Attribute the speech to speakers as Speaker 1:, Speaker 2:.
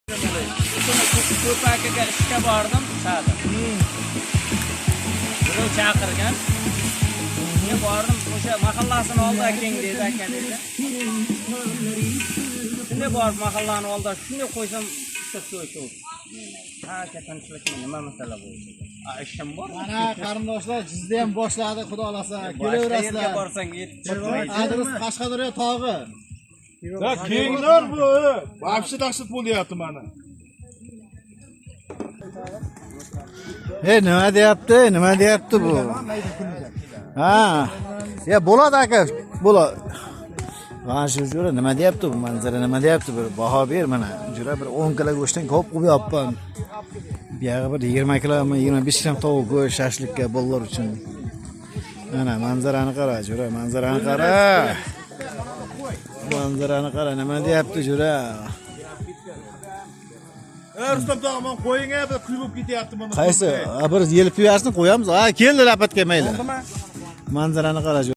Speaker 1: Ko'pakaga ishga bordim, sadi. Birov chaqirgan. Men bordim, o'sha mahallasini oldi akang dedi, aka dedi. Shunday borib mahallani oldi, shunday qo'ysam ishga shu. Ha, tinchlikmi, nima masala bo'ldi? Ishim bor.
Speaker 2: Mana qarindoshlar jizda ham boshladi, xudo olasa. Kelaverasizlar.
Speaker 1: Yerga borsang yetib.
Speaker 2: Adres Qashqadaryo tog'i.
Speaker 3: Ya kenglar bu. Vobshe dahshat bo'lyapti mana.
Speaker 2: Nima deyapti? Nima deyapti bu? Ha. Ya bo'ladi aka, bo'ladi. Mana shu jura nima deyapti bu manzara, nima deyapti bir baho ber mana. Jura bir 10 kilo go'shtdan ko'p qo'yapman. Bu yerga bir 20 kilo, 25 kilo tovuq go'sht shashlikka bolalar uchun. Mana manzarani qara, jura, manzarani qara. Manzarani qara, nima deyapti jura?
Speaker 3: Rustam tog'a, men qo'yingga bir kulib ketyapti mana.
Speaker 2: Qaysi? Bir yelib yuborsin, qo'yamiz. Ha, keldi lapatga mayli. Manzarani qara.